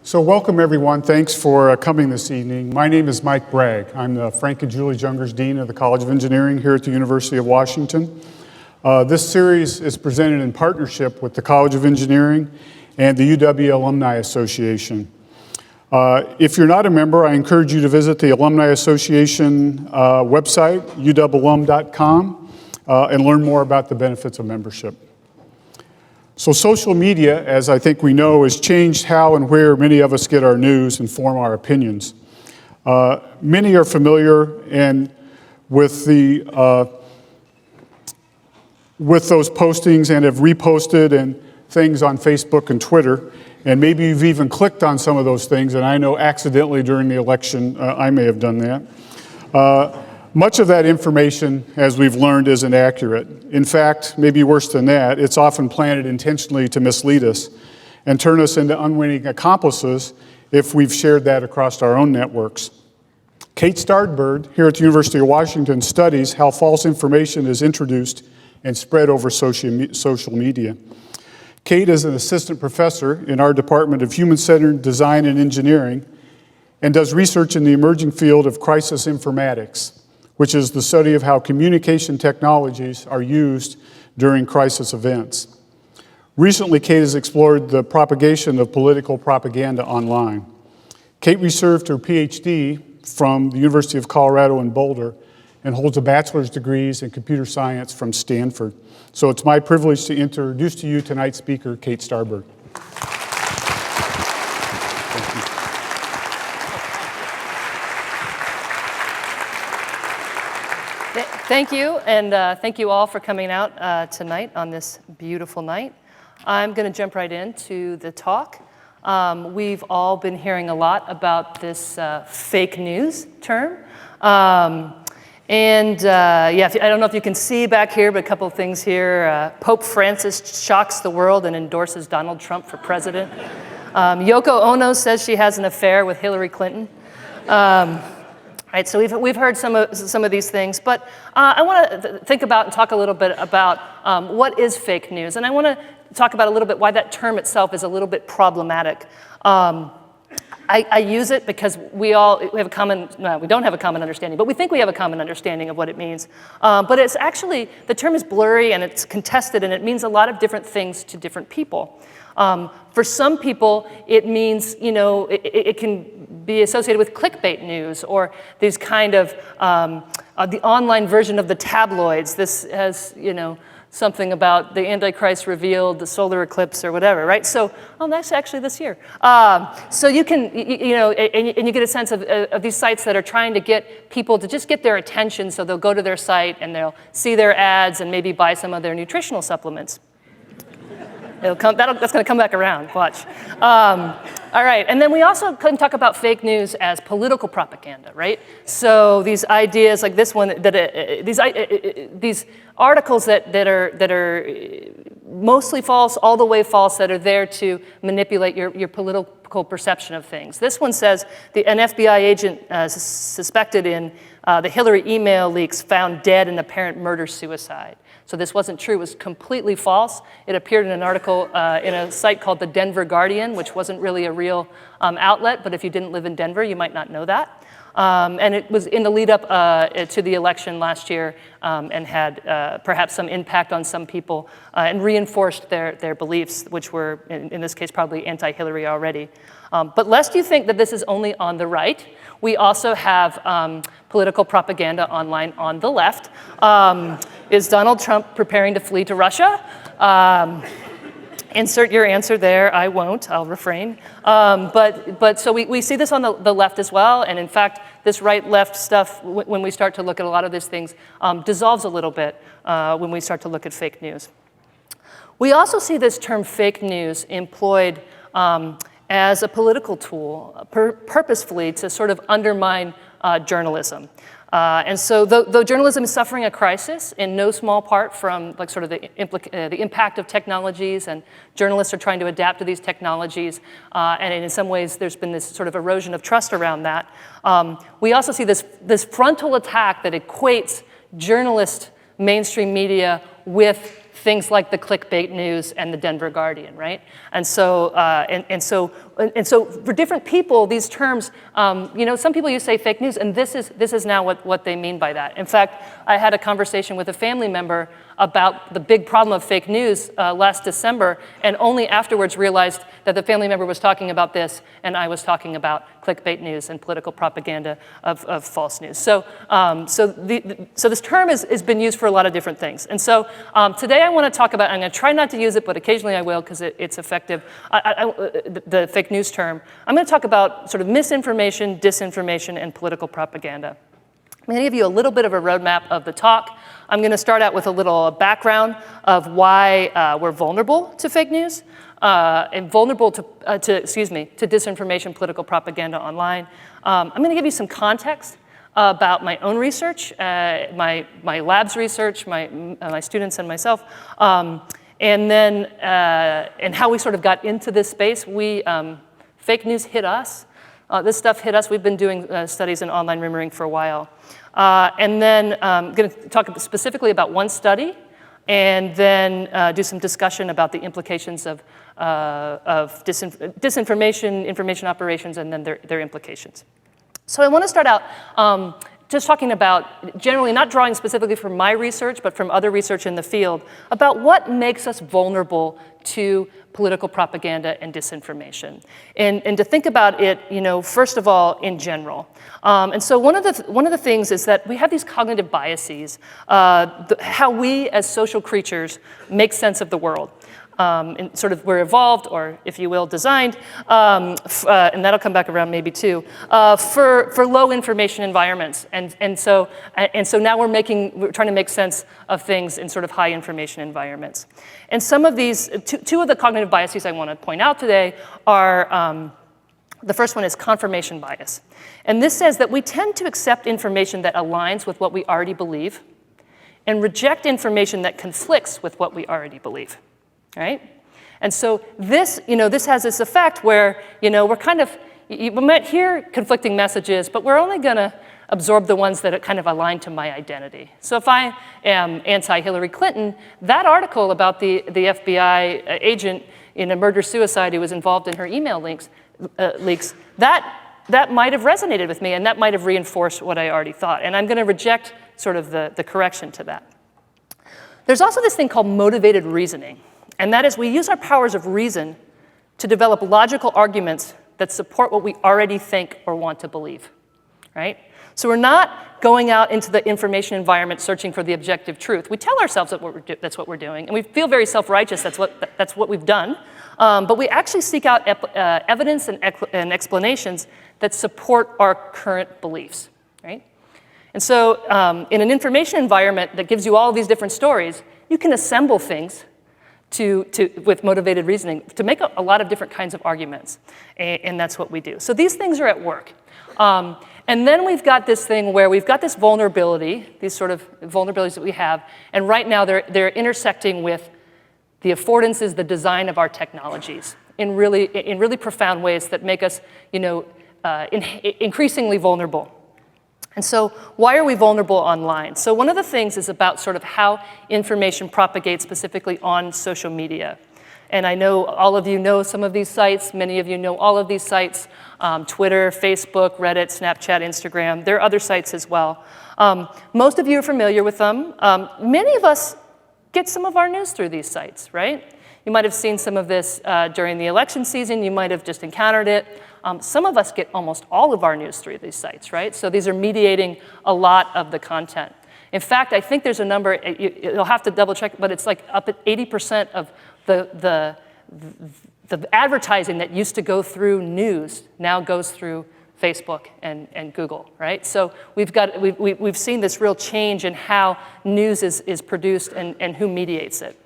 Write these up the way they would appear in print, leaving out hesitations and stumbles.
So welcome everyone, thanks for coming this evening. My name is Mike Bragg. I'm the Frank and Julie Jungers Dean of the College of Engineering here at the University of Washington. This series is presented in partnership with the College of Engineering and the UW Alumni Association. If you're not a member, I encourage you to visit the Alumni Association website, uwalum.com, and learn more about the benefits of membership. So social media, as I think we know, has changed how and where many of us get our news and form our opinions. Many are familiar with those postings and have reposted and things on Facebook and Twitter, and maybe you've even clicked on some of those things, and I know accidentally during the election I may have done that. Much of that information, as we've learned, isn't accurate. In fact, maybe worse than that, it's often planted intentionally to mislead us and turn us into unwitting accomplices if we've shared that across our own networks. Kate Starbird here at the University of Washington studies how false information is introduced and spread over social media. Kate is an assistant professor in our Department of Human-Centered Design and Engineering and does research in the emerging field of crisis informatics, which is the study of how communication technologies are used during crisis events. Recently, Kate has explored the propagation of political propaganda online. Kate received her PhD from the University of Colorado in Boulder and holds a bachelor's degree in computer science from Stanford. So it's my privilege to introduce to you tonight's speaker, Kate Starbird. Thank you, and thank you all for coming out tonight on this beautiful night. I'm going to jump right into the talk. We've all been hearing a lot about this fake news term. Yeah, I don't know if you can see back here, but a couple of things here. Pope Francis shocks the world and endorses Donald Trump for president. Yoko Ono says she has an affair with Hillary Clinton. Right, so we've heard some of these things, but I want to think about and talk a little bit about what is fake news, and I want to talk about a little bit why that term itself is a little bit problematic. I use it because we don't have a common understanding, but we think we have a common understanding of what it means. But it's actually, the term is blurry and it's contested, and it means a lot of different things to different people. For some people, it means, it can be associated with clickbait news or these kind of the online version of the tabloids. This has, something about the Antichrist revealed, the solar eclipse or whatever, right? So, that's actually this year. So you can, and you get a sense of these sites that are trying to get people to just get their attention, so they'll go to their site and they'll see their ads and maybe buy some of their nutritional supplements. That's going to come back around, watch. All right, and then we also can talk about fake news as political propaganda, right? So these ideas like this one, these articles that are mostly false, all the way false, that are there to manipulate your political perception of things. This one says an FBI agent suspected in the Hillary email leaks found dead in apparent murder-suicide. So this wasn't true, it was completely false. It appeared in an article in a site called the Denver Guardian, which wasn't really a real outlet, but if you didn't live in Denver, you might not know that. And it was in the lead up to the election last year and had perhaps some impact on some people and reinforced their beliefs, which were, in this case, probably anti-Hillary already. But lest you think that this is only on the right, we also have political propaganda online on the left. Is Donald Trump preparing to flee to Russia? Insert your answer there. I won't. I'll refrain. But so we see this on the left as well. And in fact, this right-left stuff, when we start to look at a lot of these things, dissolves a little bit when we start to look at fake news. We also see this term fake news employed as a political tool, purposefully to sort of undermine journalism. And so though journalism is suffering a crisis, in no small part from like sort of the impact of technologies, and journalists are trying to adapt to these technologies, and in some ways there's been this sort of erosion of trust around that. We also see this frontal attack that equates journalist mainstream media with things like the clickbait news and the Denver Guardian, right? And so and so for different people, these terms, some people you say fake news, and this is now what they mean by that. In fact, I had a conversation with a family member about the big problem of fake news last December, and only afterwards realized that the family member was talking about this, and I was talking about clickbait news and political propaganda of false news. So this term has been used for a lot of different things. And so today I want to talk about, I'm going to try not to use it, but occasionally I will because it's effective, the fake news term. I'm going to talk about sort of misinformation, disinformation, and political propaganda. I'm going to give you a little bit of a roadmap of the talk. I'm going to start out with a little background of why we're vulnerable to fake news and vulnerable to disinformation, political propaganda online. I'm going to give you some context about my own research, my lab's research, my students and myself, and then and how we sort of got into this space. Fake news hit us. This stuff hit us. We've been doing studies in online rumoring for a while. And then I'm going to talk specifically about one study, and then do some discussion about the implications of disinformation, information operations, and then their implications. So I want to start out just talking about, generally not drawing specifically from my research, but from other research in the field, about what makes us vulnerable to political propaganda and disinformation. And to think about it, first of all, in general. And so one of the things is that we have these cognitive biases, how we as social creatures make sense of the world. And sort of we're evolved, or if you will, designed, and that'll come back around maybe too, for low information environments. And so now we're trying to make sense of things in sort of high information environments. And some of these, two of the cognitive biases I want to point out today are, the first one is confirmation bias. And this says that we tend to accept information that aligns with what we already believe and reject information that conflicts with what we already believe. Right? And so this has this effect where, we're kind of, we might hear conflicting messages, but we're only going to absorb the ones that kind of align to my identity. So if I am anti-Hillary Clinton, that article about the FBI agent in a murder-suicide who was involved in her email leaks, that might have resonated with me, and that might have reinforced what I already thought. And I'm going to reject sort of the correction to that. There's also this thing called motivated reasoning. And that is, we use our powers of reason to develop logical arguments that support what we already think or want to believe, right? So we're not going out into the information environment searching for the objective truth. We tell ourselves that that's what we're doing, and we feel very self-righteous, that's what we've done. But we actually seek out evidence and explanations that support our current beliefs, right? And so in an information environment that gives you all of these different stories, you can assemble things with motivated reasoning to make a lot of different kinds of arguments, and that's what we do. So these things are at work. And then we've got this thing where we've got this vulnerability, these sort of vulnerabilities that we have, and right now they're intersecting with the affordances, the design of our technologies in really profound ways that make us, increasingly vulnerable. And so why are we vulnerable online? So one of the things is about sort of how information propagates specifically on social media. And I know all of you know some of these sites. Many of you know all of these sites, Twitter, Facebook, Reddit, Snapchat, Instagram. There are other sites as well. Most of you are familiar with them. Many of us get some of our news through these sites, right? You might have seen some of this during the election season. You might have just encountered it. Some of us get almost all of our news through these sites, right? So these are mediating a lot of the content. In fact, I think there's a number, you'll have to double check, but it's like up at 80% of the advertising that used to go through news now goes through Facebook and Google, right? So we've seen this real change in how news is produced and who mediates it.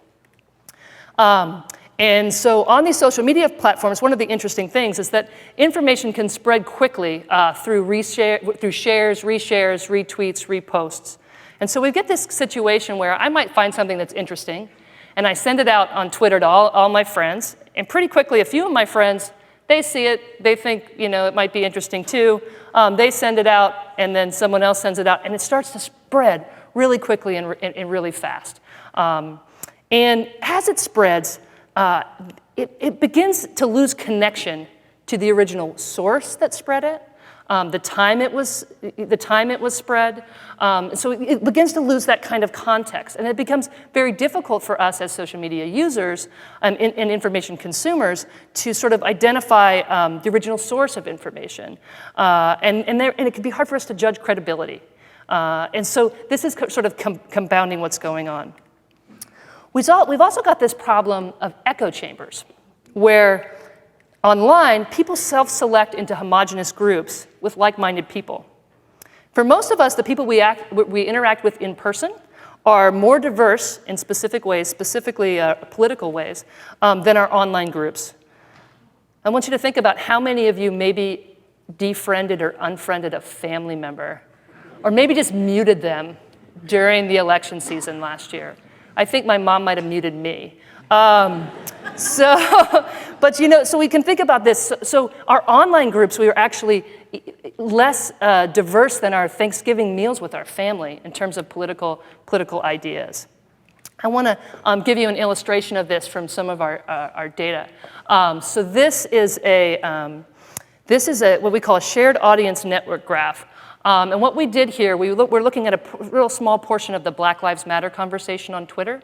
And so on these social media platforms, one of the interesting things is that information can spread quickly through shares, reshares, retweets, reposts. And so we get this situation where I might find something that's interesting, and I send it out on Twitter to all my friends, and pretty quickly a few of my friends, they see it, they think it might be interesting too, they send it out, and then someone else sends it out, and it starts to spread really quickly and really fast. And as it spreads, it begins to lose connection to the original source that spread it, the time it was spread. So it begins to lose that kind of context, and it becomes very difficult for us as social media users and information consumers to sort of identify the original source of information, and it can be hard for us to judge credibility. And so this is sort of compounding what's going on. We've also got this problem of echo chambers, where online, people self-select into homogenous groups with like-minded people. For most of us, the people we interact with in person are more diverse in specific ways, specifically political ways, than our online groups. I want you to think about how many of you maybe defriended or unfriended a family member, or maybe just muted them during the election season last year. I think my mom might have muted me. But so we can think about this. So our online groups, we are actually less diverse than our Thanksgiving meals with our family in terms of political ideas. I want to give you an illustration of this from some of our data. So this is what we call a shared audience network graph. And what we did here, we're looking at a real small portion of the Black Lives Matter conversation on Twitter.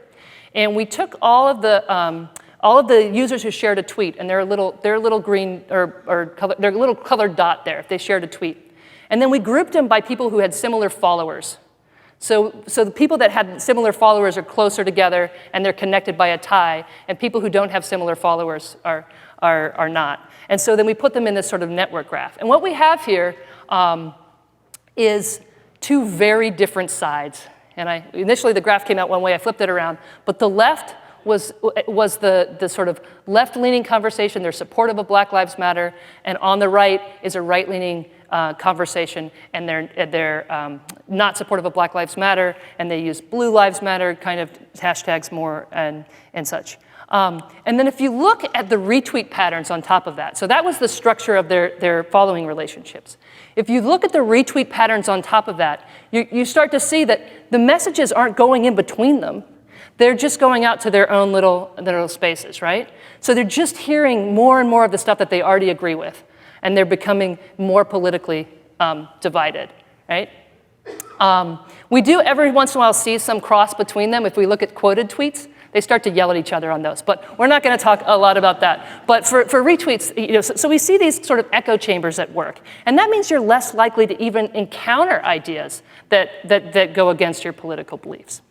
And we took all of the users who shared a tweet, and they're a little green or they're a little colored dot there if they shared a tweet. And then we grouped them by people who had similar followers. So the people that had similar followers are closer together, and they're connected by a tie, and people who don't have similar followers are not. And so then we put them in this sort of network graph. And what we have here is two very different sides. And initially the graph came out one way, I flipped it around, but the left was the sort of left-leaning conversation. They're supportive of Black Lives Matter, and on the right is a right-leaning conversation, and they're not supportive of Black Lives Matter, and they use Blue Lives Matter kind of hashtags more and such. And then if you look at the retweet patterns on top of that, so that was the structure of their following relationships. If you look at the retweet patterns on top of that, you start to see that the messages aren't going in between them. They're just going out to their own little spaces, right? So they're just hearing more and more of the stuff that they already agree with, and they're becoming more politically divided, right? We do every once in a while see some cross between them. If we look at quoted tweets, they start to yell at each other on those. But we're not going to talk a lot about that. But for retweets, so we see these sort of echo chambers at work. And that means you're less likely to even encounter ideas that go against your political beliefs.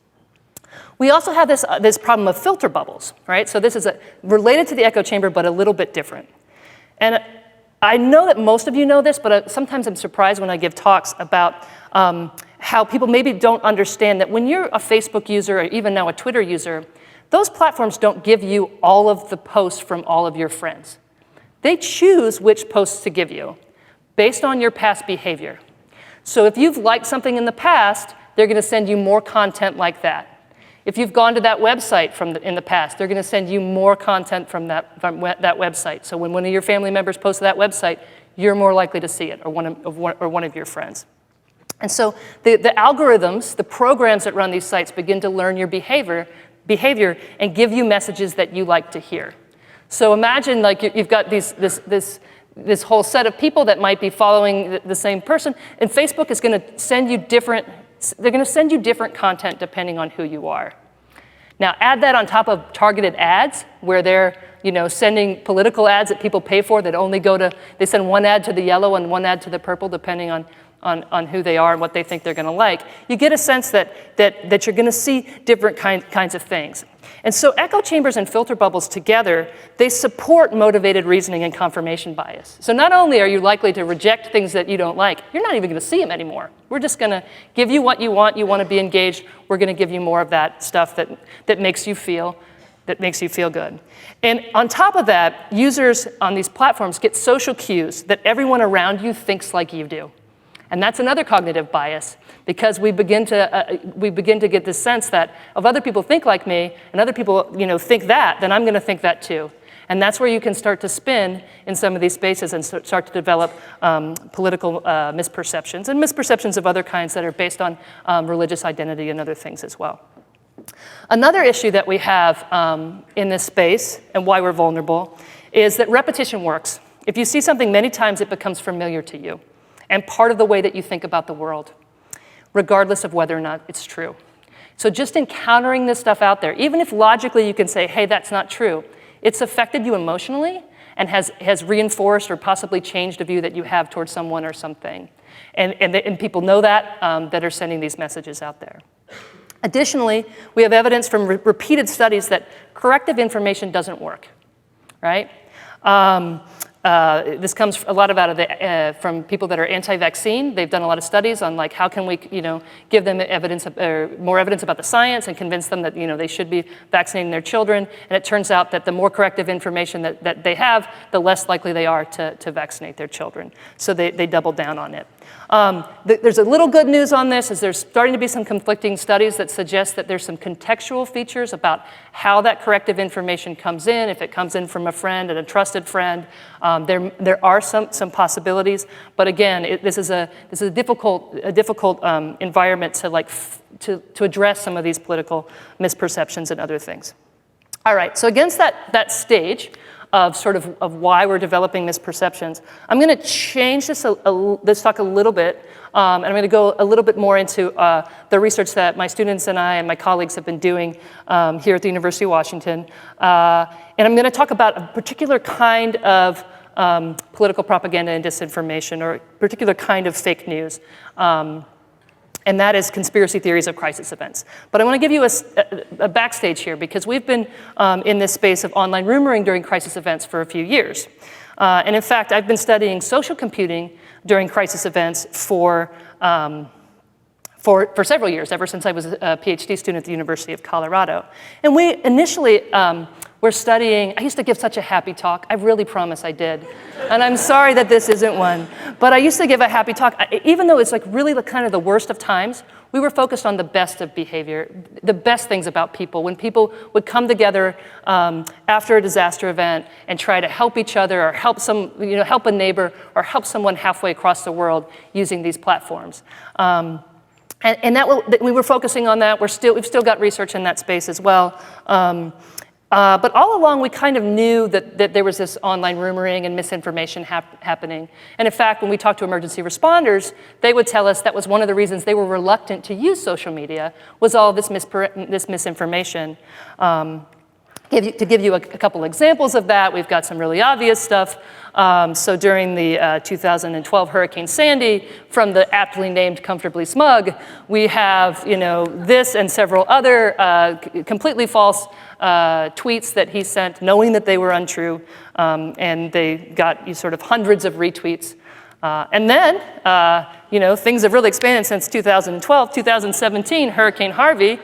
We also have this problem of filter bubbles, right? So this is related to the echo chamber, but a little bit different. And I know that most of you know this, but sometimes I'm surprised when I give talks about how people maybe don't understand that when you're a Facebook user or even now a Twitter user, those platforms don't give you all of the posts from all of your friends. They choose which posts to give you based on your past behavior. So if you've liked something in the past, they're going to send you more content like that. If you've gone to that website in the past, they're going to send you more content from that website. So when one of your family members posts to that website, you're more likely to see it, or one of your friends. And so the algorithms, the programs that run these sites begin to learn your behavior and give you messages that you like to hear. So imagine like you've got this whole set of people that might be following the same person, and Facebook is going to send you different content depending on who you are. Now add that on top of targeted ads where they're sending political ads that people pay for that only they send one ad to the yellow and one ad to the purple depending on who they are and what they think they're going to like. You get a sense that you're going to see different kinds of things. And so echo chambers and filter bubbles together, they support motivated reasoning and confirmation bias. So not only are you likely to reject things that you don't like, you're not even going to see them anymore. We're just going to give you what you want to be engaged. We're going to give you more of that stuff that makes you feel good. And on top of that, users on these platforms get social cues that everyone around you thinks like you do. And that's another cognitive bias, because we begin to get this sense that if other people think like me and other people think that, then I'm going to think that too. And that's where you can start to spin in some of these spaces and start to develop political misperceptions and misperceptions of other kinds that are based on religious identity and other things as well. Another issue that we have in this space and why we're vulnerable is that repetition works. If you see something many times, it becomes familiar to you and part of the way that you think about the world, regardless of whether or not it's true. So just encountering this stuff out there, even if logically you can say, hey, that's not true, it's affected you emotionally and has reinforced or possibly changed a view that you have towards someone or something. And people know that, that are sending these messages out there. Additionally, we have evidence from repeated studies that corrective information doesn't work, right? This comes a lot out of from people that are anti-vaccine. They've done a lot of studies on like how can we, give them evidence or more evidence about the science and convince them that they should be vaccinating their children. And it turns out that the more corrective information that they have, the less likely they are to vaccinate their children. So they double down on it. There's a little good news on this, is there's starting to be some conflicting studies that suggest that there's some contextual features about how that corrective information comes in, if it comes in from a friend and a trusted friend. There are some possibilities, but again, this is a difficult environment to address some of these political misperceptions and other things. All right, so against that stage of why we're developing misperceptions, I'm going to change this talk a little bit, and I'm going to go a little bit more into the research that my students and I and my colleagues have been doing here at the University of Washington. And I'm going to talk about a particular kind of political propaganda and disinformation, or a particular kind of fake news. And that is conspiracy theories of crisis events. But I want to give you a backstage here, because we've been in this space of online rumoring during crisis events for a few years. And in fact, I've been studying social computing during crisis events for several years, ever since I was a PhD student at the University of Colorado. And we initially were studying, I used to give such a happy talk. I really promise I did. And I'm sorry that this isn't one. But I used to give a happy talk. Even though it's really kind of the worst of times, we were focused on the best of behavior, the best things about people. When people would come together after a disaster event and try to help each other, or help a neighbor, or help someone halfway across the world using these platforms. And we were focusing on that. We've still got research in that space as well. But all along, we kind of knew that there was this online rumoring and misinformation happening. And in fact, when we talked to emergency responders, they would tell us that was one of the reasons they were reluctant to use social media, was all this misinformation. To give you a couple examples of that, we've got some really obvious stuff. So during the 2012 Hurricane Sandy, from the aptly named Comfortably Smug, we have this and several other completely false tweets that he sent, knowing that they were untrue, and they got hundreds of retweets. And then, things have really expanded since 2012. 2017, Hurricane Harvey.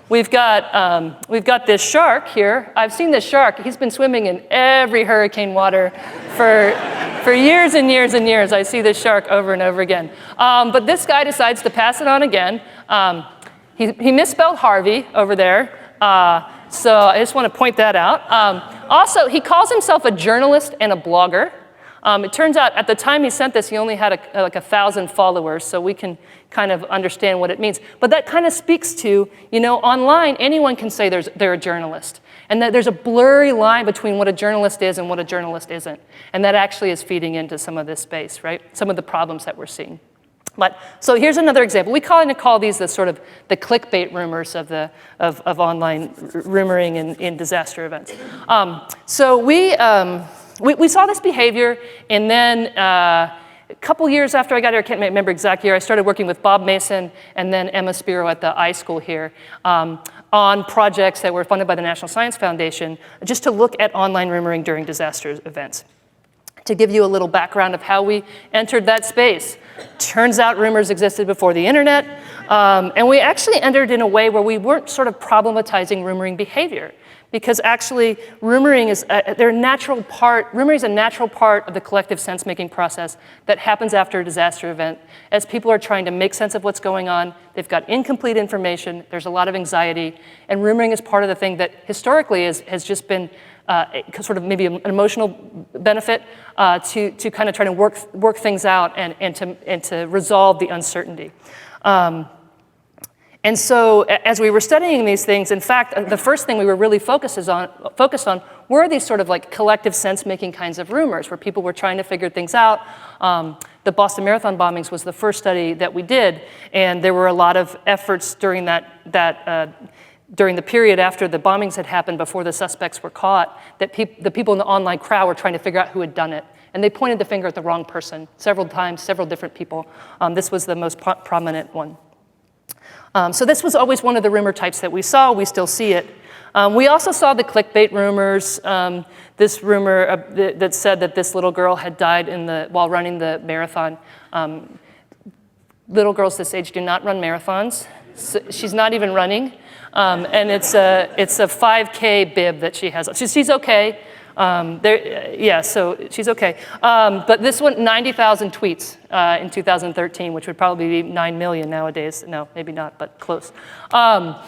We've got this shark here. I've seen this shark. He's been swimming in every hurricane water for years and years and years. I see this shark over and over again. But this guy decides to pass it on again. He misspelled Harvey over there. So I just want to point that out. Also, he calls himself a journalist and a blogger. It turns out at the time he sent this, he only had like 1,000 followers, so we can kind of understand what it means. But that kind of speaks to, online, anyone can say they're a journalist. And that there's a blurry line between what a journalist is and what a journalist isn't. And that actually is feeding into some of this space, right? Some of the problems that we're seeing. So here's another example. We call these the clickbait rumors of online rumoring in disaster events. So we saw this behavior, and then a couple years after I got here, I can't remember exact year, I started working with Bob Mason and then Emma Spiro at the iSchool here on projects that were funded by the National Science Foundation, just to look at online rumoring during disaster events. To give you a little background of how we entered that space. Turns out rumors existed before the internet, and we actually entered in a way where we weren't problematizing rumoring behavior. Because actually, rumoring is a natural part of the collective sense-making process that happens after a disaster event. As people are trying to make sense of what's going on, they've got incomplete information, there's a lot of anxiety, and rumoring is part of the thing that historically has just been maybe an emotional benefit to kind of try to work things out and to resolve the uncertainty. And so as we were studying these things, in fact, the first thing we were really focused on were these sort of like collective sense-making kinds of rumors where people were trying to figure things out. The Boston Marathon bombings was the first study that we did, and there were a lot of efforts during during the period after the bombings had happened, before the suspects were caught, that the people in the online crowd were trying to figure out who had done it. And they pointed the finger at the wrong person several times, several different people. This was the most prominent one. So this was always one of the rumor types that we saw. We still see it. We also saw the clickbait rumors. This rumor that said that this little girl had died while running the marathon. Little girls this age do not run marathons. So she's not even running. And it's a 5K bib that she has. She's okay. So she's okay. But this one, 90,000 tweets in 2013, which would probably be 9 million nowadays. No, maybe not, but close. So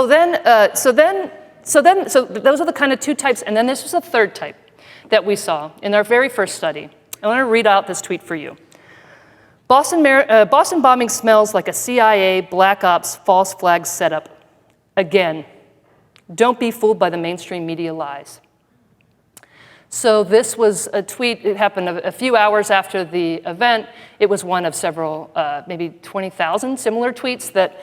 those are the kind of two types. And then this was a third type that we saw in our very first study. I want to read out this tweet for you. Boston bombing smells like a CIA Black Ops false flag setup. Again, don't be fooled by the mainstream media lies. So this was a tweet. It happened a few hours after the event. It was one of several, maybe 20,000 similar tweets that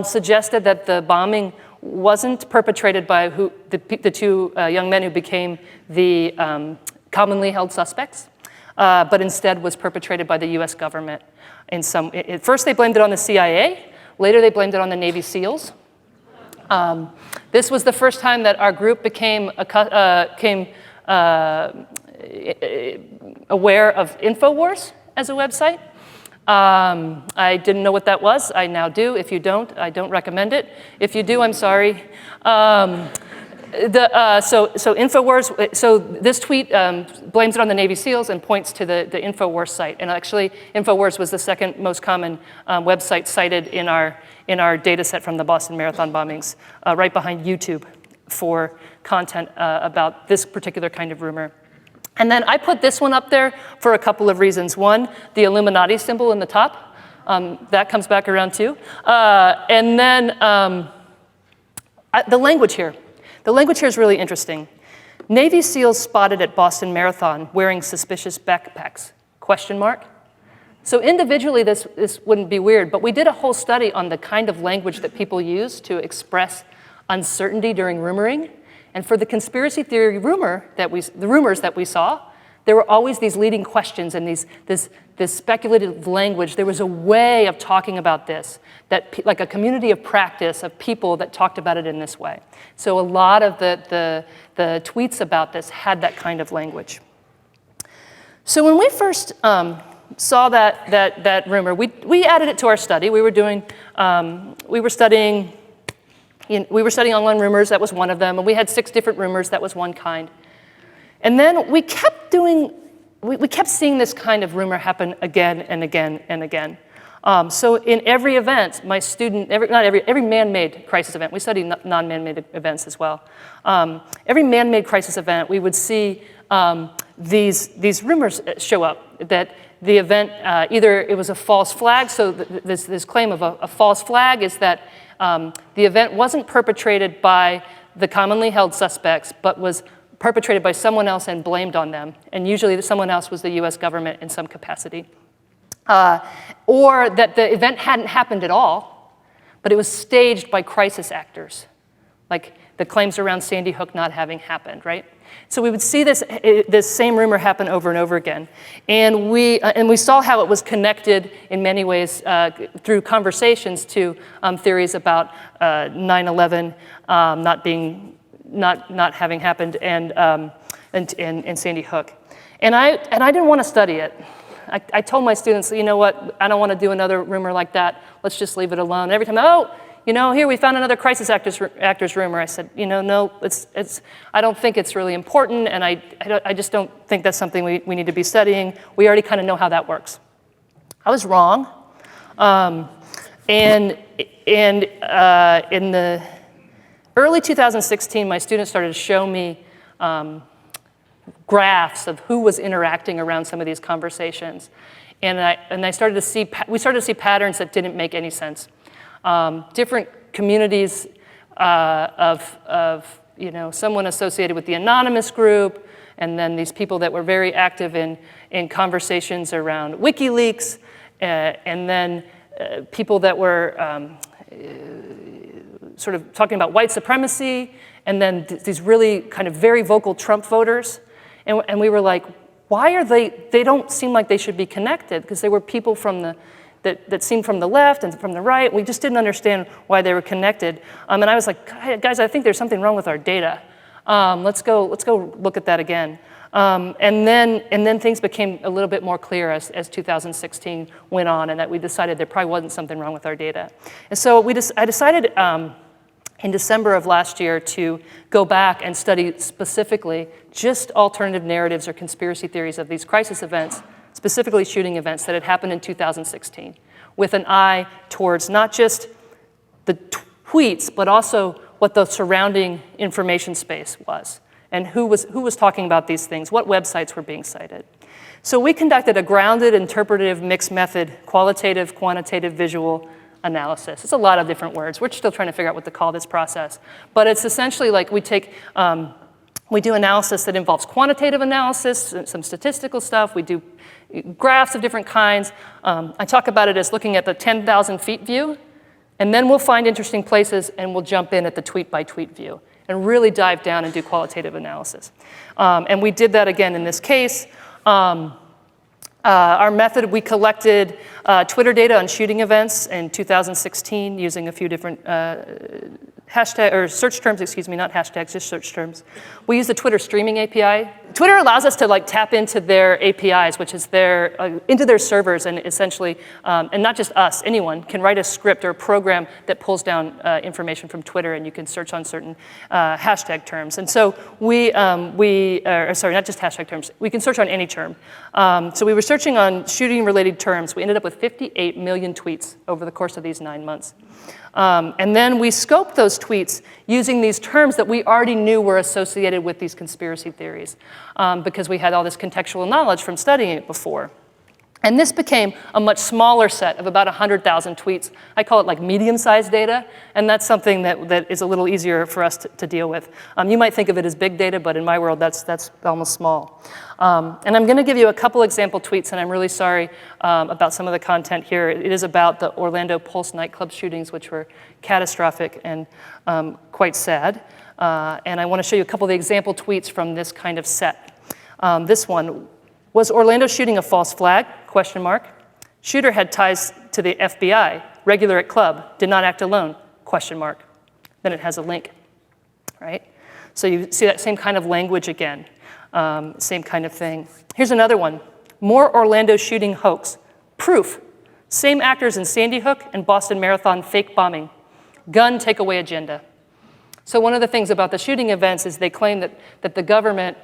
suggested that the bombing wasn't perpetrated by the two young men who became the commonly held suspects, but instead was perpetrated by the US government. At first they blamed it on the CIA, later they blamed it on the Navy SEALs. This was the first time that our group became aware of InfoWars as a website. I didn't know what that was. I now do. If you don't, I don't recommend it. If you do, I'm sorry. InfoWars. So this tweet blames it on the Navy SEALs and points to the InfoWars site. And actually, InfoWars was the second most common website cited in our data set from the Boston Marathon bombings, right behind YouTube for content about this particular kind of rumor. And then I put this one up there for a couple of reasons. One, the Illuminati symbol in the top. That comes back around too. And then the language here. The language here is really interesting. Navy SEALs spotted at Boston Marathon wearing suspicious backpacks, ? So individually, this wouldn't be weird, but we did a whole study on the kind of language that people use to express uncertainty during rumoring. And for the conspiracy theory the rumors that we saw, there were always these leading questions and this speculative language. There was a way of talking about this, like a community of practice of people that talked about it in this way. So a lot of the tweets about this had that kind of language. So when we first saw that rumor, we added it to our study. We were studying online rumors. That was one of them, and we had 6 different rumors. That was one kind. And then we kept seeing this kind of rumor happen again and again and again. So in every event, every man-made crisis event, we study non-man-made events as well. Every man-made crisis event, we would see these rumors show up that the event, either it was a false flag, so this claim of a false flag is that the event wasn't perpetrated by the commonly held suspects, but was perpetrated by someone else and blamed on them. And usually someone else was the US government in some capacity. Or that the event hadn't happened at all, but it was staged by crisis actors, like the claims around Sandy Hook not having happened, right? So we would see this same rumor happen over and over again. And we saw how it was connected in many ways through conversations to theories about 9/11 not having happened and Sandy Hook. And I didn't want to study it. I told my students, you know what, I don't want to do another rumor like that. Let's just leave it alone. Every time, here we found another crisis actors rumor. I said, no, I don't think it's really important, and I just don't think that's something we need to be studying. We already kind of know how that works. I was wrong. In the early 2016, my students started to show me graphs of who was interacting around some of these conversations, and we started to see patterns that didn't make any sense. Different communities of someone associated with the anonymous group, and then these people that were very active in conversations around WikiLeaks, and then people that were sort of talking about white supremacy, and then these really kind of very vocal Trump voters. And we were like, why are they don't seem like they should be connected, because they were people from that seemed from the left and from the right. We just didn't understand why they were connected. And I was like, guys, I think there's something wrong with our data. Let's go look at that again. And then things became a little bit more clear as 2016 went on, and that we decided there probably wasn't something wrong with our data. And so I decided in December of last year to go back and study specifically just alternative narratives or conspiracy theories of these crisis events, specifically shooting events that had happened in 2016, with an eye towards not just the tweets, but also what the surrounding information space was, and who was talking about these things, what websites were being cited. So we conducted a grounded, interpretive, mixed method, qualitative, quantitative, visual analysis. It's a lot of different words. We're still trying to figure out what to call this process. But it's essentially like we do analysis that involves quantitative analysis, some statistical stuff. We do graphs of different kinds. I talk about it as looking at the 10,000 feet view, and then we'll find interesting places and we'll jump in at the tweet by tweet view and really dive down and do qualitative analysis. And we did that again in this case. Our method, we collected Twitter data on shooting events in 2016 using a few different hashtag or search terms, excuse me, not hashtags, just search terms. We use the Twitter streaming API. Twitter allows us to tap into their APIs, which is into their servers, and essentially, and not just us, anyone can write a script or a program that pulls down information from Twitter, and you can search on certain hashtag terms. And so sorry, not just hashtag terms, we can search on any term. So we were searching on shooting-related terms. We ended up with 58 million tweets over the course of these 9 months. And then we scoped those tweets using these terms that we already knew were associated with these conspiracy theories, because we had all this contextual knowledge from studying it before. And this became a much smaller set of about 100,000 tweets. I call it medium-sized data, and that's something that is a little easier for us to deal with. You might think of it as big data, but in my world, that's almost small. And I'm going to give you a couple example tweets, and I'm really sorry about some of the content here. It is about the Orlando Pulse nightclub shootings, which were catastrophic and quite sad. And I want to show you a couple of the example tweets from this kind of set. This one, was Orlando shooting a false flag? ? Shooter had ties to the FBI, regular at club, did not act alone? ? Then it has a link, right? So you see that same kind of language again, same kind of thing. Here's another one. More Orlando shooting hoax. Proof. Same actors in Sandy Hook and Boston Marathon fake bombing. Gun takeaway agenda. So one of the things about the shooting events is they claim that the government,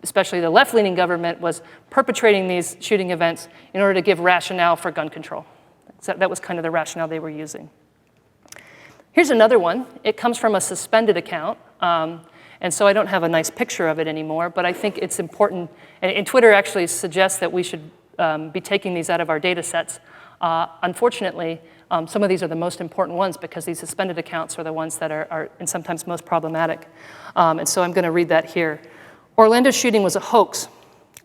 especially the left-leaning government, was perpetrating these shooting events in order to give rationale for gun control. So that was kind of the rationale they were using. Here's another one. It comes from a suspended account, and so I don't have a nice picture of it anymore, but I think it's important, and Twitter actually suggests that we should be taking these out of our data sets. Unfortunately, some of these are the most important ones because these suspended accounts are the ones that are and sometimes most problematic. And so I'm going to read that here. Orlando shooting was a hoax,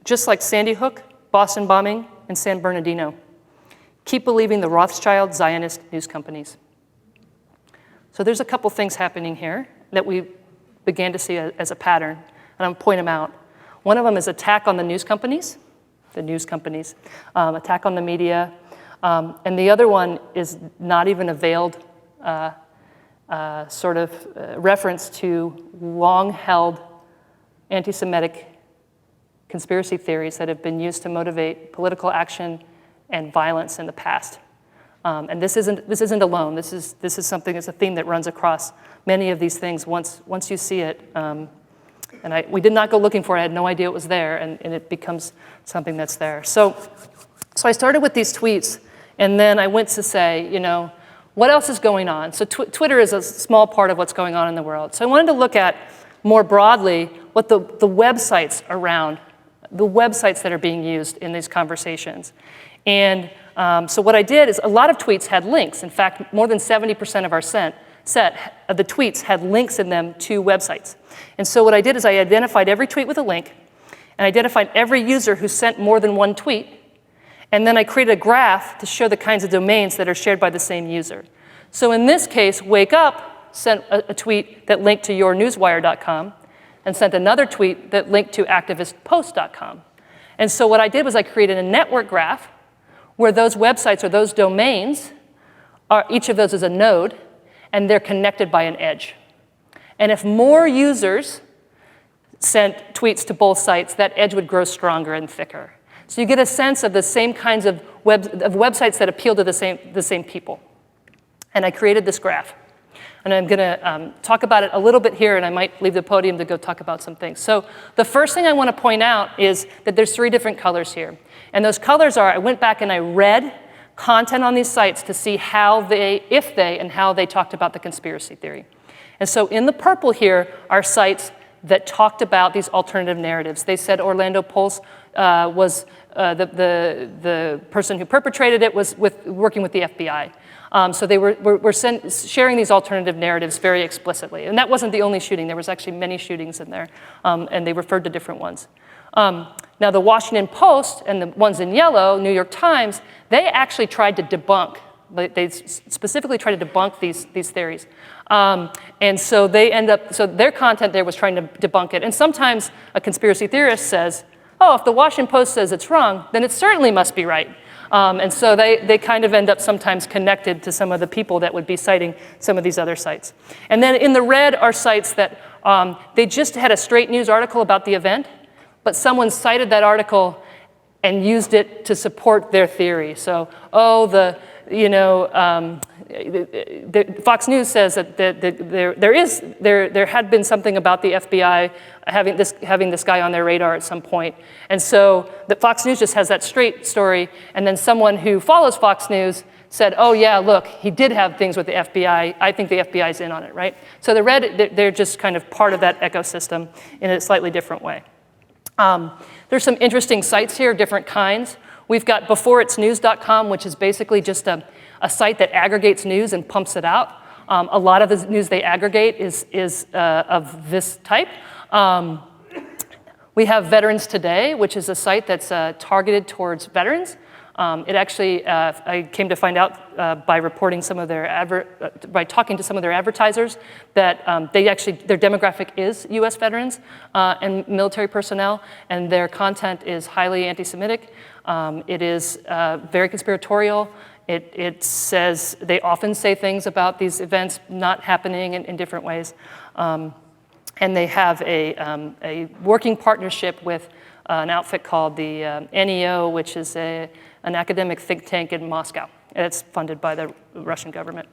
just like Sandy Hook, Boston bombing, and San Bernardino. Keep believing the Rothschild Zionist news companies. So there's a couple things happening here that we began to see as a pattern, and I'm going to point them out. One of them is attack on the news companies, attack on the media, and the other one is not even a veiled sort of reference to long-held anti-Semitic conspiracy theories that have been used to motivate political action and violence in the past. And this isn't alone. This is something, it's a theme that runs across many of these things once you see it. And we did not go looking for it. I had no idea it was there, and it becomes something that's there. So I started with these tweets, and then I went to say, what else is going on? So Twitter is a small part of what's going on in the world. So I wanted to look at more broadly what the websites around, the websites that are being used in these conversations. And so what I did is a lot of tweets had links. In fact, more than 70% of our set of the tweets had links in them to websites. And so what I did is I identified every tweet with a link, and identified every user who sent more than one tweet, and then I created a graph to show the kinds of domains that are shared by the same user. So in this case, Wake Up sent a tweet that linked to yournewswire.com, and sent another tweet that linked to activistpost.com. And so what I did was I created a network graph where those websites or those domains each of those is a node, and they're connected by an edge. And if more users sent tweets to both sites, that edge would grow stronger and thicker. So you get a sense of the same kinds of websites that appeal to the same people. And I created this graph. And I'm going to talk about it a little bit here, and I might leave the podium to go talk about some things. So the first thing I want to point out is that there's 3 different colors here. And those colors are, I went back and I read content on these sites to see how they talked about the conspiracy theory. And so in the purple here are sites that talked about these alternative narratives. They said Orlando Pulse was the person who perpetrated it was working with the FBI. So they were sharing these alternative narratives very explicitly. And that wasn't the only shooting. There was actually many shootings in there, and they referred to different ones. Now, the Washington Post and the ones in yellow, New York Times, they actually tried to debunk. They specifically tried to debunk these theories. And so their content there was trying to debunk it. And sometimes a conspiracy theorist says, oh, if the Washington Post says it's wrong, then it certainly must be right. And so they kind of end up sometimes connected to some of the people that would be citing some of these other sites. And then in the red are sites that they just had a straight news article about the event, but someone cited that article and used it to support their theory. So, Fox News says that there had been something about the FBI having this guy on their radar at some point. And so the Fox News just has that straight story, and then someone who follows Fox News said, oh yeah, look, he did have things with the FBI. I think the FBI's in on it, right? So the red, they're just kind of part of that ecosystem in a slightly different way. There's some interesting sites here, different kinds. We've got beforeitsnews.com, which is basically just a site that aggregates news and pumps it out. A lot of the news they aggregate is of this type. We have Veterans Today, which is a site that's targeted towards veterans. It actually, I came to find out by reporting some of their by talking to some of their advertisers that their demographic is U.S. veterans and military personnel, and their content is highly anti-Semitic. It is very conspiratorial. It says, they often say things about these events not happening in different ways. And they have a working partnership with an outfit called the NEO, which is an academic think tank in Moscow. And it's funded by the Russian government.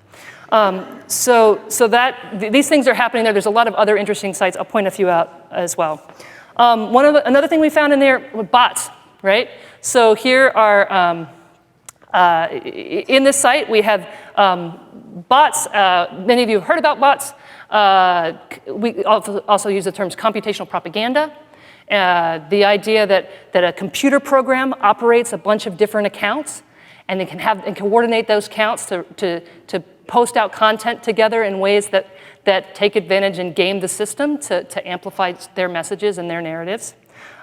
These things are happening there. There's a lot of other interesting sites. I'll point a few out as well. Another thing we found in there were bots, right? So here are, in this site, we have bots. Many of you have heard about bots. We also use the terms computational propaganda. The idea that a computer program operates a bunch of different accounts, and they can coordinate those accounts to post out content together in ways that take advantage and game the system to amplify their messages and their narratives.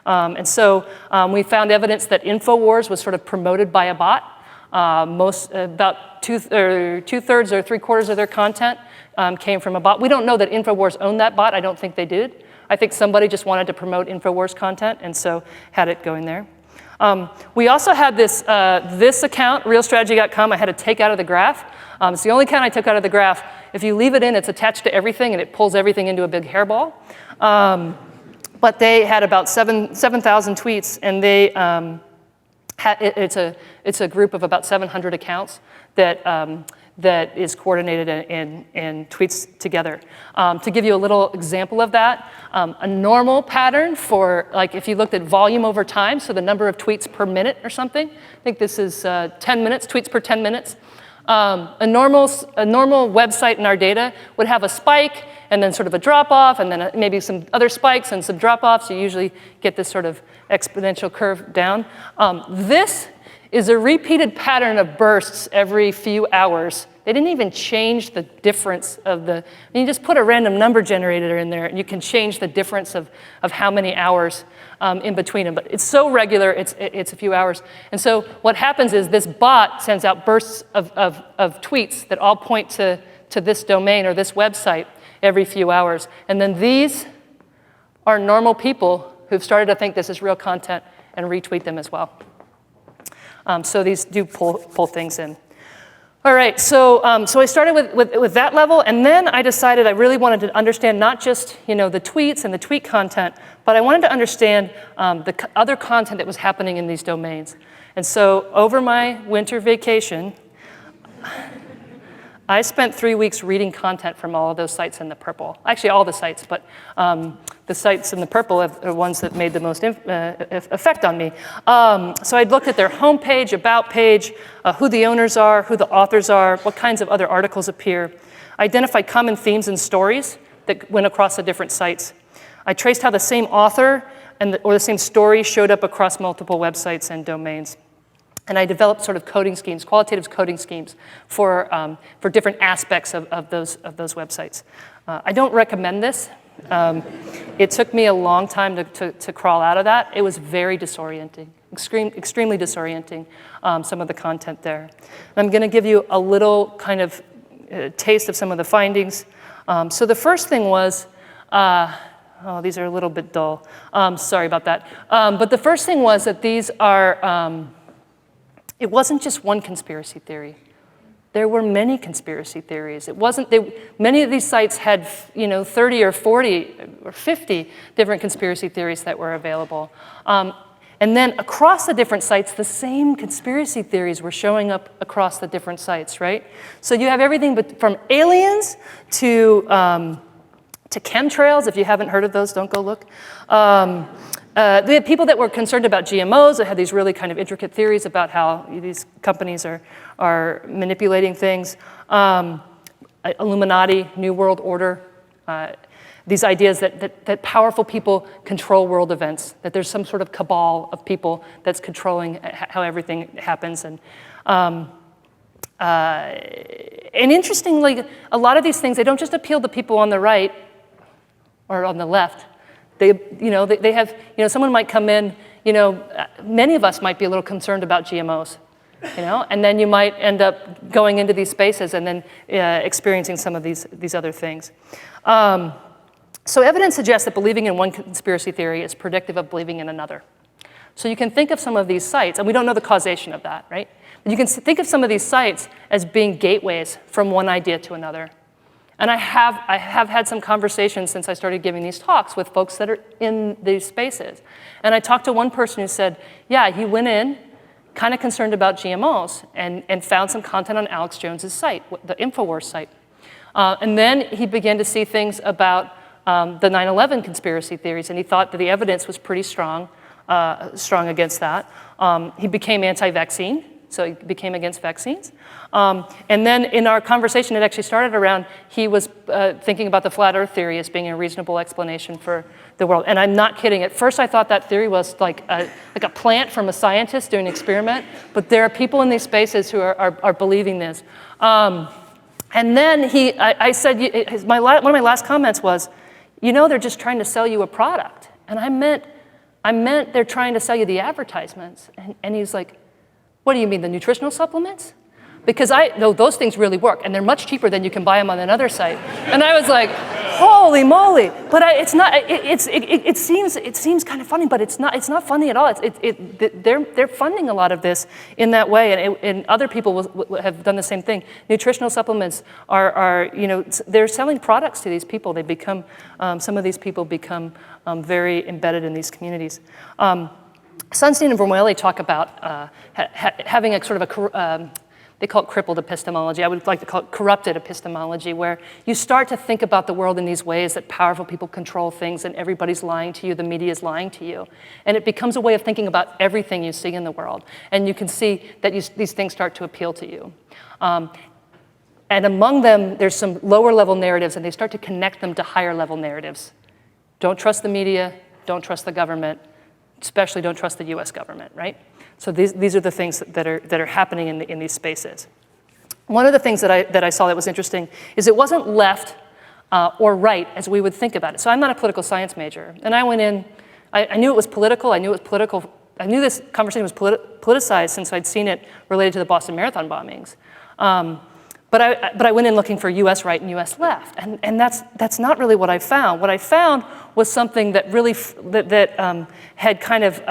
And so we found evidence that InfoWars was sort of promoted by a bot. About two-thirds or three-quarters of their content came from a bot. We don't know that InfoWars owned that bot. I don't think they did. I think somebody just wanted to promote InfoWars content and so had it going there. We also had this account, realstrategy.com, I had to take out of the graph. It's the only account I took out of the graph. If you leave it in, it's attached to everything and it pulls everything into a big hairball. But they had about 7,000 tweets, and they it's a group of about 700 accounts that is coordinated and tweets together. To give you a little example of that, a normal pattern for, like, if you looked at volume over time, so the number of tweets per minute or something, I think this is 10 minutes, tweets per 10 minutes. A normal website in our data would have a spike and then sort of a drop-off, and then maybe some other spikes and some drop-offs. You usually get this sort of exponential curve down. This is a repeated pattern of bursts every few hours. They didn't even change the difference of the, you just put a random number generator in there and you can change the difference of how many hours in between them. But it's so regular, it's a few hours. And so what happens is this bot sends out bursts of tweets that all point to this domain or this website every few hours. And then these are normal people who've started to think this is real content and retweet them as well. So these do pull things in. All right, so I started with that level, and then I decided I really wanted to understand not just the tweets and the tweet content, but I wanted to understand the other content that was happening in these domains. And so over my winter vacation, I spent 3 weeks reading content from all of those sites in the purple. Actually, all the sites, but the sites in the purple are the ones that made the most effect on me. So I looked at their homepage, about page, who the owners are, who the authors are, what kinds of other articles appear. I identified common themes and stories that went across the different sites. I traced how the same author or the same story showed up across multiple websites and domains. And I developed sort of coding schemes, qualitative coding schemes for different aspects of those websites. I don't recommend this. It took me a long time to crawl out of that. It was very disorienting, extremely disorienting, some of the content there. And I'm going to give you a little kind of taste of some of the findings. So the first thing was, these are a little bit dull. Sorry about that. But the first thing was that these are, it wasn't just one conspiracy theory. There were many conspiracy theories. It wasn't, many of these sites had 30 or 40 or 50 different conspiracy theories that were available. And then across the different sites, the same conspiracy theories were showing up across the different sites, right? So you have everything from aliens to chemtrails. If you haven't heard of those, don't go look. They had people that were concerned about GMOs, that had these really kind of intricate theories about how these companies are manipulating things. Illuminati, New World Order, these ideas that powerful people control world events, that there's some sort of cabal of people that's controlling how everything happens. And interestingly, a lot of these things, they don't just appeal to people on the right or on the left. They have, someone might come in, many of us might be a little concerned about GMOs, and then you might end up going into these spaces and then experiencing some of these other things. So evidence suggests that believing in one conspiracy theory is predictive of believing in another. So you can think of some of these sites, and we don't know the causation of that, right? But you can think of some of these sites as being gateways from one idea to another. And I have had some conversations since I started giving these talks with folks that are in these spaces. And I talked to one person who said, yeah, he went in kind of concerned about GMOs and found some content on Alex Jones's site, the InfoWars site. And then he began to see things about the 9/11 conspiracy theories, and he thought that the evidence was pretty strong against that. He became anti-vaccine. So he became against vaccines. And then in our conversation, it actually started around, he was thinking about the flat earth theory as being a reasonable explanation for the world. And I'm not kidding. At first I thought that theory was like a plant from a scientist doing an experiment, but there are people in these spaces who are believing this. And then I said, one of my last comments was, they're just trying to sell you a product. And I meant they're trying to sell you the advertisements. And he's like, what do you mean, the nutritional supplements? Because those things really work, and they're much cheaper than you can buy them on another site. And I was like, holy moly! But it's not. It seems kind of funny, but it's not. It's not funny at all. They're funding a lot of this in that way, and other people have done the same thing. Nutritional supplements are they're selling products to these people. They become some of these people become very embedded in these communities. Sunstein and Vermeulen talk about having a sort of they call it crippled epistemology. I would like to call it corrupted epistemology, where you start to think about the world in these ways that powerful people control things and everybody's lying to you, the media is lying to you. And it becomes a way of thinking about everything you see in the world. And you can see that these things start to appeal to you. And among them, there's some lower level narratives, and they start to connect them to higher level narratives. Don't trust the media, don't trust the government, especially don't trust the US government, right? So these are the things that are happening in these spaces. One of the things that I saw that was interesting is it wasn't left or right as we would think about it. So I'm not a political science major, and I went in, I knew it was political, I knew this conversation was politicized since I'd seen it related to the Boston Marathon bombings. But I went in looking for U.S. right and U.S. left, and that's not really what I found. What I found was something that really had kind of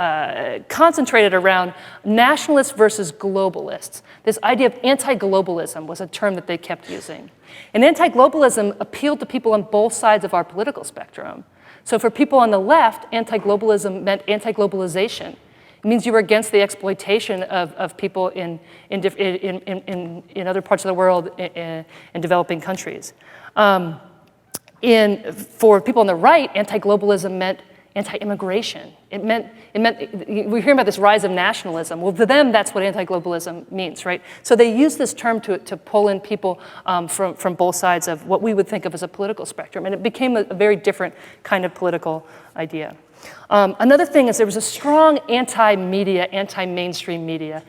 concentrated around nationalists versus globalists. This idea of anti-globalism was a term that they kept using. And anti-globalism appealed to people on both sides of our political spectrum. So for people on the left, anti-globalism meant anti-globalization. It means you were against the exploitation of people in other parts of the world, in developing countries. For people on the right, anti-globalism meant anti-immigration. It meant we're hearing about this rise of nationalism. Well, for them, that's what anti-globalism means, right? So they use this term to pull in people from both sides of what we would think of as a political spectrum, and it became a very different kind of political idea. Another thing is there was a strong anti-media, anti-mainstream media,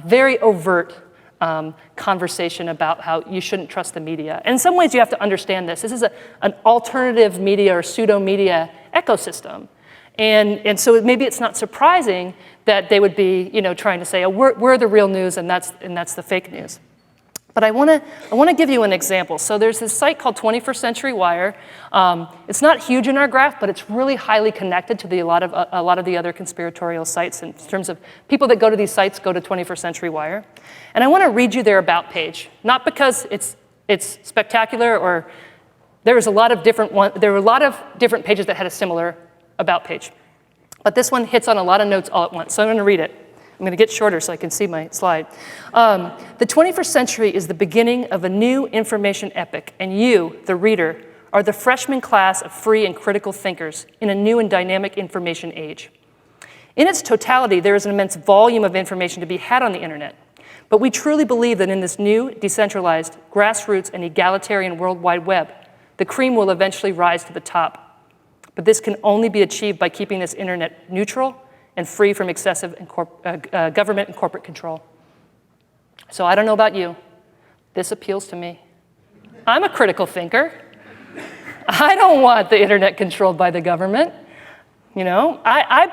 very overt conversation about how you shouldn't trust the media. And in some ways, you have to understand this. This is an alternative media or pseudo-media ecosystem. And so maybe it's not surprising that they would be trying to say, oh, we're the real news and that's the fake news. But I want to give you an example. So there's this site called 21st Century Wire. It's not huge in our graph, but it's really highly connected to a lot of the other conspiratorial sites in terms of people that go to these sites go to 21st Century Wire. And I want to read you their about page, not because it's spectacular or there were a lot of different pages that had a similar about page. But this one hits on a lot of notes all at once, so I'm going to read it. I'm going to get shorter so I can see my slide. The 21st century is the beginning of a new information epoch, and you, the reader, are the freshman class of free and critical thinkers in a new and dynamic information age. In its totality, there is an immense volume of information to be had on the internet, but we truly believe that in this new, decentralized, grassroots, and egalitarian World Wide Web, the cream will eventually rise to the top. But this can only be achieved by keeping this internet neutral and free from excessive government and corporate control. So I don't know about you. This appeals to me. I'm a critical thinker. I don't want the internet controlled by the government. I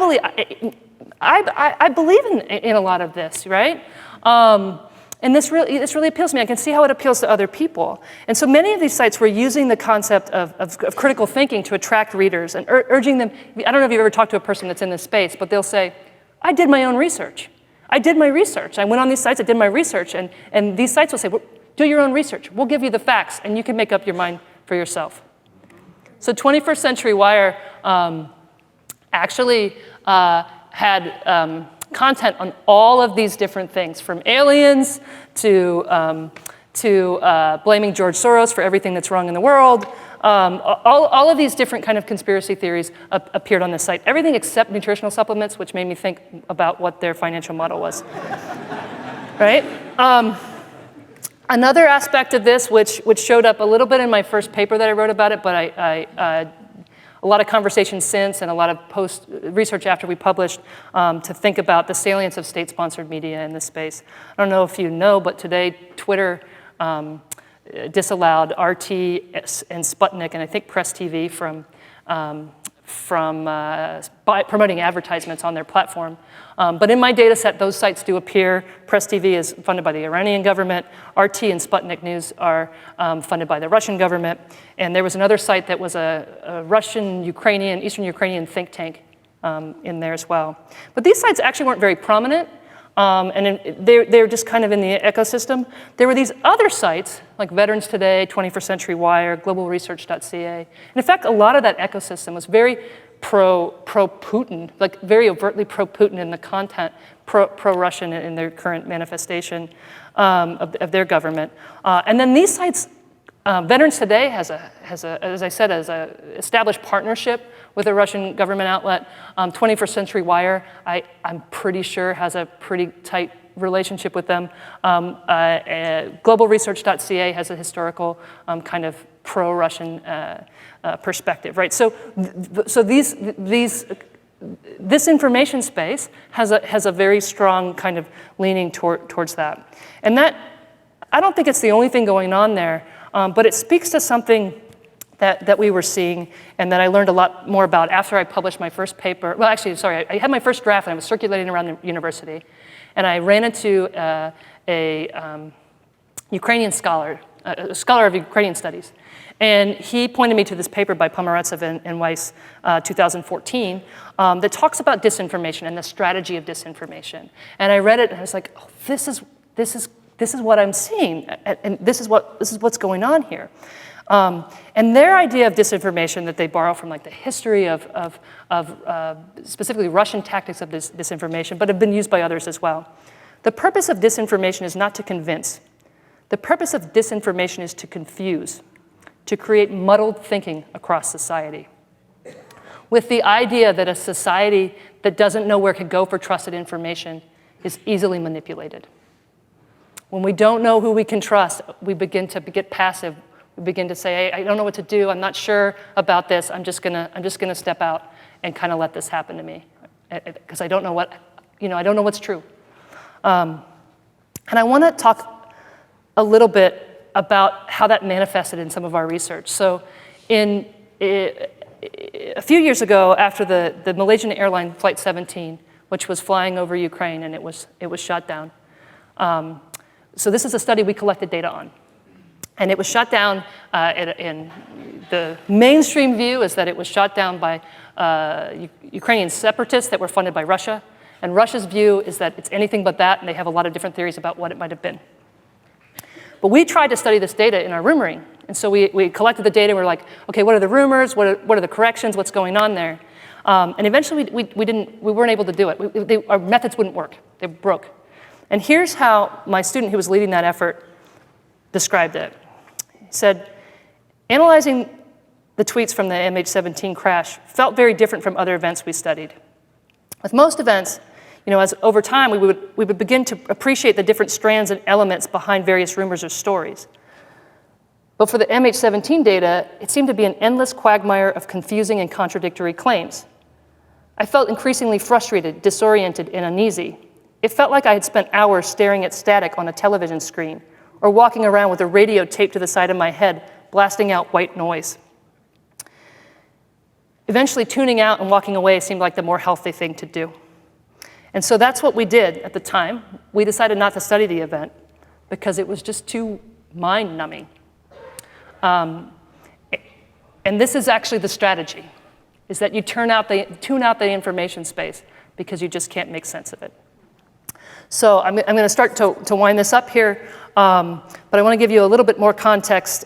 believe in a lot of this, right? And this really appeals to me. I can see how it appeals to other people. And so many of these sites were using the concept of critical thinking to attract readers and urging them. I don't know if you've ever talked to a person that's in this space, but they'll say, I did my own research. I did my research. I went on these sites, I did my research. And these sites will say, well, do your own research. We'll give you the facts, and you can make up your mind for yourself. So 21st Century Wire actually had content on all of these different things, from aliens to blaming George Soros for everything that's wrong in the world. All of these different kind of conspiracy theories appeared on this site. Everything except nutritional supplements, which made me think about what their financial model was. Right? Another aspect of this, which showed up a little bit in my first paper that I wrote about it, but a lot of conversations since and a lot of post-research after we published to think about the salience of state-sponsored media in this space. I don't know if you know, but today Twitter disallowed RT and Sputnik and I think Press TV from promoting advertisements on their platform. But in my data set, those sites do appear. Press TV is funded by the Iranian government. RT and Sputnik News are funded by the Russian government. And there was another site that was a Russian-Ukrainian, Eastern Ukrainian think tank in there as well. But these sites actually weren't very prominent. They're just kind of in the ecosystem. There were these other sites, like Veterans Today, 21st Century Wire, globalresearch.ca. And in fact, a lot of that ecosystem was very pro-Putin, like very overtly pro-Putin in the content, pro-Russian in their current manifestation of their government. And then these sites, Veterans Today has as I said, an established partnership with a Russian government outlet. 21st Century Wire, I'm pretty sure has a pretty tight relationship with them. Globalresearch.ca has a historical kind of pro-Russian perspective, right? So these this information space has a very strong kind of leaning towards that. And that, I don't think it's the only thing going on there, but it speaks to something that we were seeing and that I learned a lot more about after I published my first paper. Well, actually, sorry, I had my first draft and I was circulating around the university. And I ran into a Ukrainian scholar, a scholar of Ukrainian studies. And he pointed me to this paper by Pomerantsev and Weiss, 2014, that talks about disinformation and the strategy of disinformation. And I read it and I was like, oh, this is what I'm seeing, and this is what's going on here. And their idea of disinformation that they borrow from like the history of specifically Russian tactics of disinformation, but have been used by others as well. The purpose of disinformation is not to convince. The purpose of disinformation is to confuse, to create muddled thinking across society, with the idea that a society that doesn't know where to go for trusted information is easily manipulated. When we don't know who we can trust, we begin to get passive. We begin to say, hey, I don't know what to do. I'm not sure about this. I'm just gonna step out and kind of let this happen to me, because I don't know I don't know what's true. And I want to talk a little bit about how that manifested in some of our research. So a few years ago, after the Malaysian airline Flight 17, which was flying over Ukraine, and it was shot down. So this is a study we collected data on. And it was shot down, in the mainstream view is that it was shot down by Ukrainian separatists that were funded by Russia. And Russia's view is that it's anything but that, and they have a lot of different theories about what it might have been. But we tried to study this data in our rumouring. And so we collected the data, and we were like, okay, what are the rumors? What are the corrections? What's going on there? And eventually we weren't able to do it. Our methods wouldn't work. They broke. And here's how my student who was leading that effort described it. He said, analyzing the tweets from the MH17 crash felt very different from other events we studied. With most events, as over time we would begin to appreciate the different strands and elements behind various rumors or stories. But for the MH17 data, it seemed to be an endless quagmire of confusing and contradictory claims. I felt increasingly frustrated, disoriented, and uneasy. It felt like I had spent hours staring at static on a television screen, or walking around with a radio taped to the side of my head, blasting out white noise. Eventually, tuning out and walking away seemed like the more healthy thing to do. And so that's what we did at the time. We decided not to study the event because it was just too mind-numbing. And this is actually the strategy, is that you tune out the information space because you just can't make sense of it. So I'm going to start to wind this up here, but I want to give you a little bit more context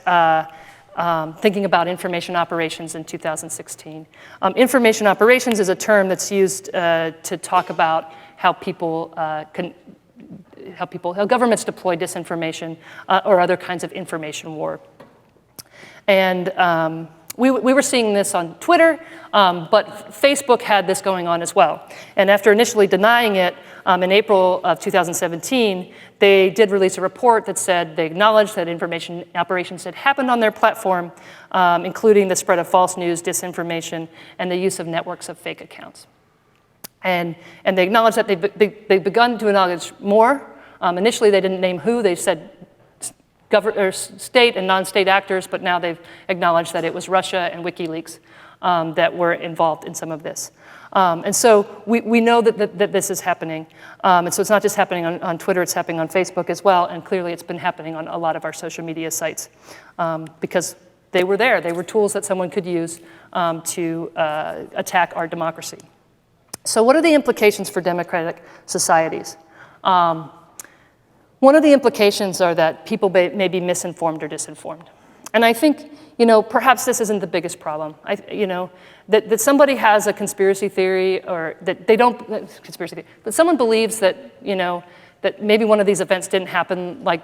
thinking about information operations in 2016. Information operations is a term that's used to talk about how governments deploy disinformation or other kinds of information war. And we were seeing this on Twitter, but Facebook had this going on as well. And after initially denying it, in April of 2017, they did release a report that said they acknowledged that information operations had happened on their platform, including the spread of false news, disinformation, and the use of networks of fake accounts. And they acknowledged that they've begun to acknowledge more. Initially, they didn't name who. They said state and non-state actors, but now they've acknowledged that it was Russia and WikiLeaks that were involved in some of this. And so we know that this is happening. And so it's not just happening on Twitter, it's happening on Facebook as well, and clearly it's been happening on a lot of our social media sites because they were there. They were tools that someone could use to attack our democracy. So what are the implications for democratic societies? One of the implications are that people may be misinformed or disinformed. And I think, perhaps this isn't the biggest problem. That somebody has a conspiracy theory, or that they don't, conspiracy theory, but someone believes that, that maybe one of these events didn't happen like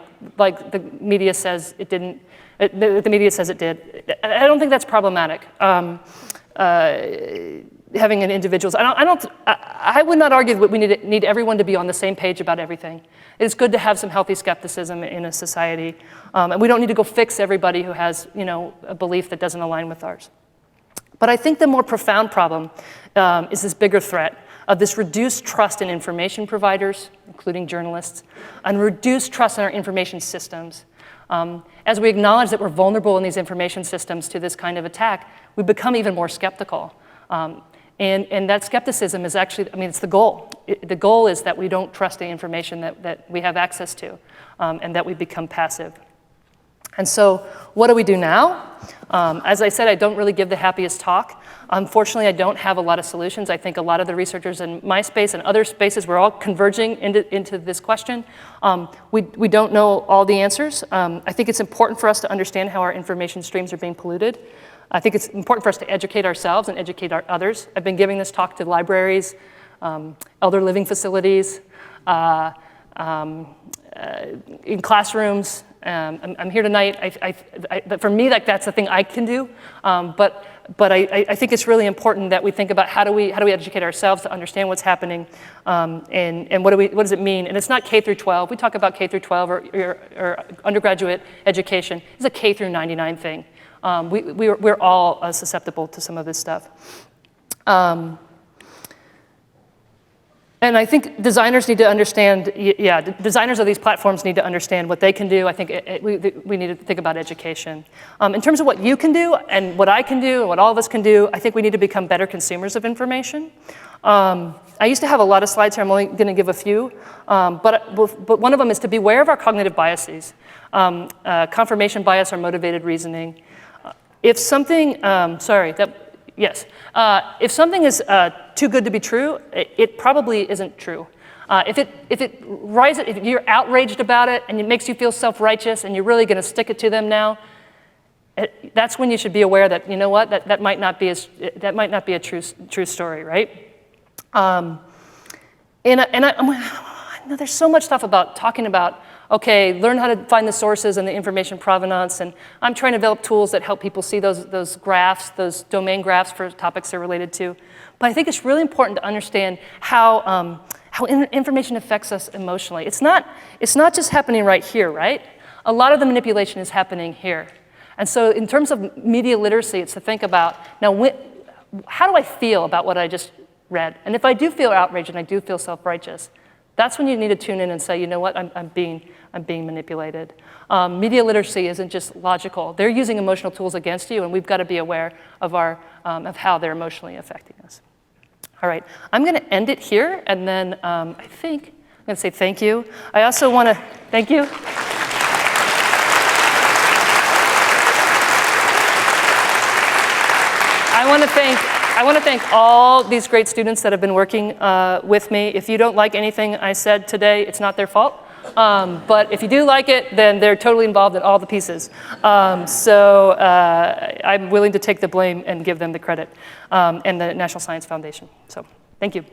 the media says it didn't, the media says it did. I don't think that's problematic. Having an individual's, I would not argue that we need everyone to be on the same page about everything. It's good to have some healthy skepticism in a society, and we don't need to go fix everybody who has, a belief that doesn't align with ours. But I think the more profound problem is this bigger threat of this reduced trust in information providers, including journalists, and reduced trust in our information systems. As we acknowledge that we're vulnerable in these information systems to this kind of attack, we become even more skeptical. And that skepticism is actually, it's the goal. The goal is that we don't trust the information that we have access to, and that we become passive. And so what do we do now? As I said, I don't really give the happiest talk. Unfortunately, I don't have a lot of solutions. I think a lot of the researchers in my space and other spaces, we're all converging into this question. We don't know all the answers. I think it's important for us to understand how our information streams are being polluted. I think it's important for us to educate ourselves and educate others. I've been giving this talk to libraries, elder living facilities, in classrooms. I'm here tonight. For me, that's the thing I can do. But I think it's really important that we think about how do we educate ourselves to understand what's happening, and what does it mean? And it's not K through 12. We talk about K through 12 or undergraduate education. It's a K through 99 thing. We're all susceptible to some of this stuff. And I think designers need to understand, designers of these platforms need to understand what they can do. I think we need to think about education. In terms of what you can do and what I can do and what all of us can do, I think we need to become better consumers of information. I used to have a lot of slides here. I'm only going to give a few. But one of them is to be aware of our cognitive biases, confirmation bias or motivated reasoning. If something, if something is too good to be true, it probably isn't true. If you're outraged about it and it makes you feel self-righteous and you're really going to stick it to them now, that's when you should be aware that, you know what, that might not be a true story, right? I know there's so much stuff about talking about, okay, learn how to find the sources and the information provenance, and I'm trying to develop tools that help people see those graphs, those domain graphs for topics they're related to. But I think it's really important to understand how information affects us emotionally. It's not just happening right here, right? A lot of the manipulation is happening here. And so in terms of media literacy, it's to think about, now, how do I feel about what I just read? And if I do feel outraged and I do feel self-righteous, that's when you need to tune in and say, you know what, I'm being manipulated. Media literacy isn't just logical. They're using emotional tools against you, and we've got to be aware of how they're emotionally affecting us. All right, I'm going to end it here, and then I think I'm going to say thank you. I also want to thank you. I want to thank all these great students that have been working with me. If you don't like anything I said today, it's not their fault. But if you do like it, then they're totally involved in all the pieces. So I'm willing to take the blame and give them the credit, and the National Science Foundation. So thank you.